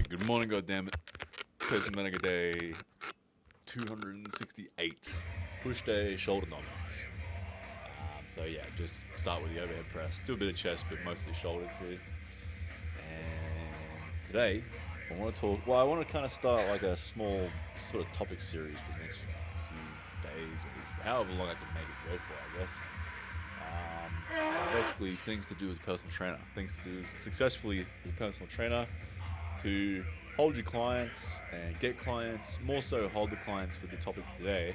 Good morning, goddammit. N Vinegar day 268. Push day, shoulder dominance. So yeah, just start with the overhead press. Do a bit of chest, but mostly shoulders here. And today, I want to talk. Well, I want to kind of start like a small sort of topic series for the next few days, or however long I can make it go for, I guess. Basically, things to do as a personal trainer. Things to do successfully as a personal trainer to hold your clients and get clients. More so, hold the clients for the topic today.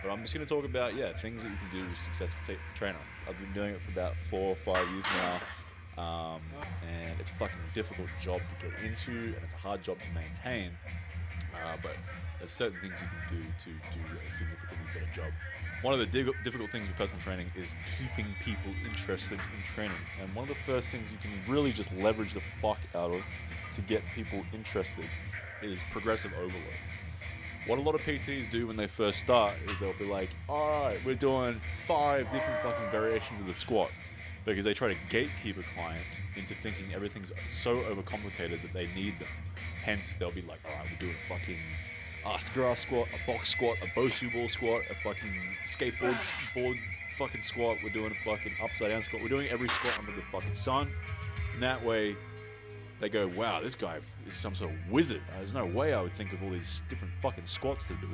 But I'm just going to talk about, things that you can do as a successful trainer. I've been doing it for about 4 or 5 years now. And it's a fucking difficult job to get into, and it's a hard job to maintain. But there's certain things you can do to do a significantly better job. One of the difficult things with personal training is keeping people interested in training. And one of the first things you can really just leverage the fuck out of to get people interested is progressive overload. What a lot of PTs do when they first start is they'll be like, alright, we're doing 5 different fucking variations of the squat. Because they try to gatekeep a client into thinking everything's so overcomplicated that they need them. Hence, they'll be like, alright, we're doing a fucking grass squat, a box squat, a Bosu ball squat, a fucking skateboard board fucking squat, we're doing a fucking upside down squat, we're doing every squat under the fucking sun. And that way, they go, wow, this guy is some sort of wizard. There's no way I would think of all these different fucking squats to do.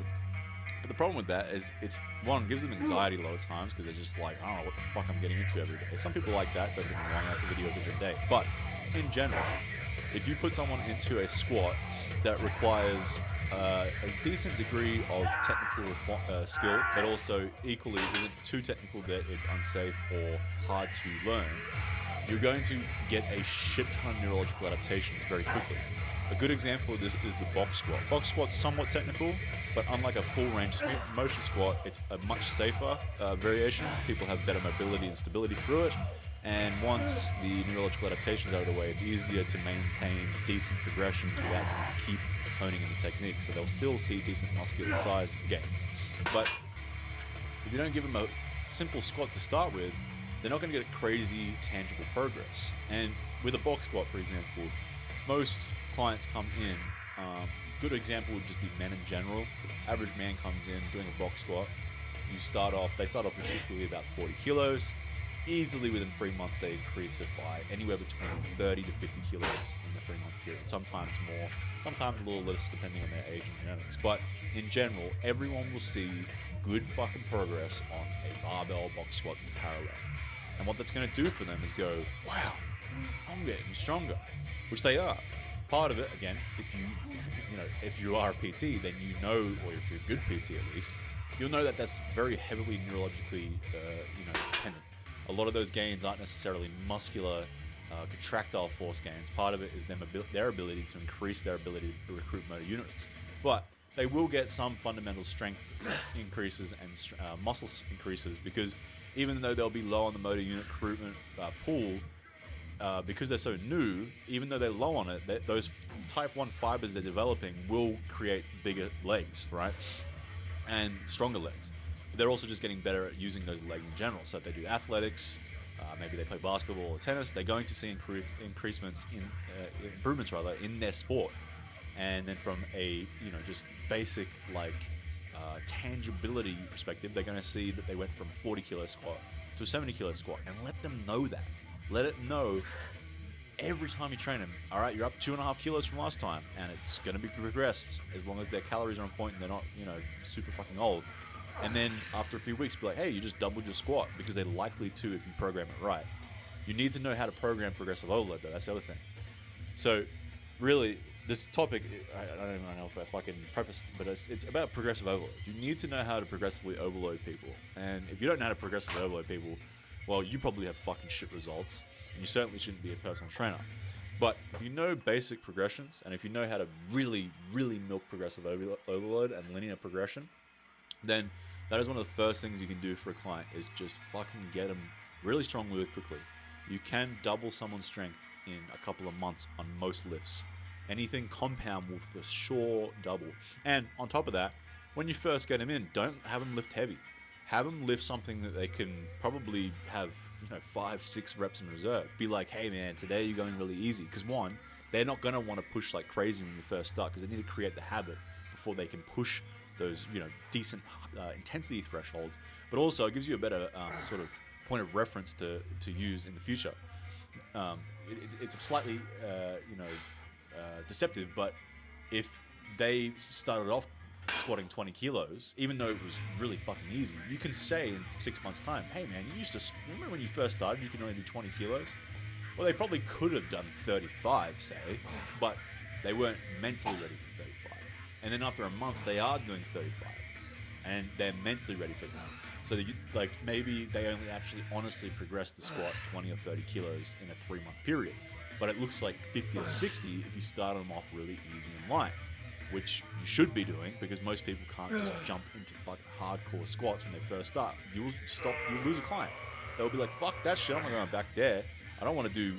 But the problem with that is it's, one, gives them anxiety a lot of times because they're just like, I don't know what the fuck I'm getting into every day. Some people like that, don't get me wrong, that's a video every day. But in general, if you put someone into a squat that requires a decent degree of technical skill, but also equally isn't too technical that it's unsafe or hard to learn, you're going to get a shit ton of neurological adaptations very quickly. A good example of this is the box squat. Box squat's somewhat technical, but unlike a full range of motion squat, it's a much safer variation. People have better mobility and stability through it. And once the neurological adaptations out of the way, it's easier to maintain decent progressions without having to keep honing in the technique. So they'll still see decent muscular size gains. But if you don't give them a simple squat to start with, they're not going to get crazy, tangible progress. And with a box squat, for example, most clients come in. Good example would just be men in general. The average man comes in doing a box squat. They start off with typically about 40 kilos. Easily within 3 months, they increase it by anywhere between 30 to 50 kilos in the 3-month period. Sometimes more, sometimes a little less, depending on their age and genetics. But in general, everyone will see good fucking progress on a barbell box squats in parallel. And what that's going to do for them is go, wow, I'm getting stronger, which they are. Part of it, again, if you are a PT, then you know, or if you're a good PT at least, you'll know that that's very heavily neurologically, dependent. A lot of those gains aren't necessarily muscular, contractile force gains. Part of it is their ability to increase their ability to recruit motor units. But they will get some fundamental strength increases and muscle increases because even though they'll be low on the motor unit recruitment pool, because they're so new, even though they're low on it, those type 1 fibers they're developing will create bigger legs, right? And stronger legs. But they're also just getting better at using those legs in general. So if they do athletics, maybe they play basketball or tennis, they're going to see improvements in their sport. And then from a just basic tangibility perspective, they're going to see that they went from a 40 kilo squat to a 70 kilo squat, and let them know that. Let it know every time you train them. All right, you're up 2.5 kilos from last time, and it's going to be progressed as long as their calories are on point and they're not, super fucking old. And then after a few weeks, be like, hey, you just doubled your squat, because they're likely to if you program it right. You need to know how to program progressive overload, though. That's the other thing. So, really, this topic, I don't even know if I fucking prefaced, but it's about progressive overload. You need to know how to progressively overload people. And if you don't know how to progressively overload people, well, you probably have fucking shit results, and you certainly shouldn't be a personal trainer. But if you know basic progressions, and if you know how to really, really milk progressive overload and linear progression, then that is one of the first things you can do for a client, is just fucking get them really strong really quickly. You can double someone's strength in a couple of months on most lifts. Anything compound will for sure double. And on top of that, when you first get them in, don't have them lift heavy. Have them lift something that they can probably have, 5-6 reps in reserve. Be like, hey man, today you're going really easy. Because one, they're not going to want to push like crazy when you first start, because they need to create the habit before they can push those, decent intensity thresholds. But also it gives you a better sort of point of reference to use in the future. It's a slightly deceptive, but if they started off squatting 20 kilos, even though it was really fucking easy, you can say in 6 months' time, hey man, you used to, remember when you first started, you could only do 20 kilos? Well, they probably could have done 35, say, but they weren't mentally ready for 35. And then after a month, they are doing 35, and they're mentally ready for that. So like maybe they only actually honestly progress the squat 20 or 30 kilos in a 3-month period, but it looks like 50 or 60 if you start them off really easy and light, which you should be doing, because most people can't just jump into fucking hardcore squats when they first start. You'll lose a client. They'll be like, fuck that shit, I'm not going back there. I don't want to do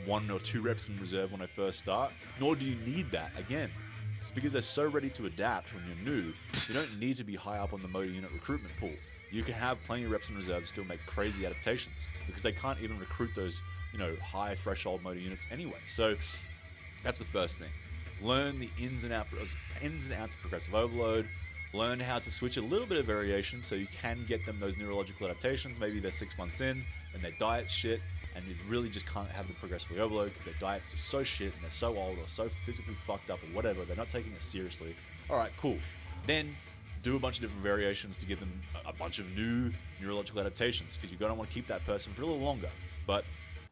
1 or 2 reps in reserve when I first start, nor do you need that. Again, it's because they're so ready to adapt when you're new. You don't need to be high up on the motor unit recruitment pool. You can have plenty of reps in reserve and still make crazy adaptations, because they can't even recruit those, high threshold motor units anyway. So that's the first thing. Learn the ins and outs of progressive overload. Learn how to switch a little bit of variation so you can get them those neurological adaptations. Maybe they're 6 months in and their diet's shit, and you really just can't have them progressively overload because their diet's just so shit and they're so old or so physically fucked up or whatever. They're not taking it seriously. All right, cool. Then do a bunch of different variations to give them a bunch of new neurological adaptations, because you're going to want to keep that person for a little longer. But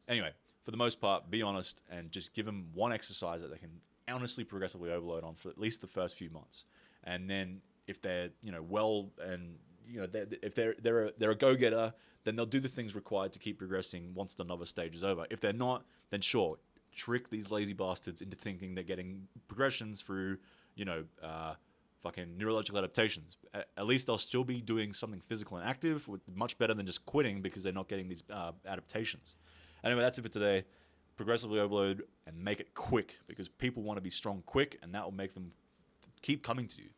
anyway, for the most part, be honest and just give them one exercise that they can honestly progressively overload on for at least the first few months. And then if they're well, and if they're a go-getter, then they'll do the things required to keep progressing once the novice stage is over. If they're not, then sure, trick these lazy bastards into thinking they're getting progressions through fucking neurological adaptations. At least they'll still be doing something physical and active, much better than just quitting because they're not getting these adaptations. Anyway, that's it for today. Progressively overload and make it quick, because people want to be strong quick, and that will make them keep coming to you.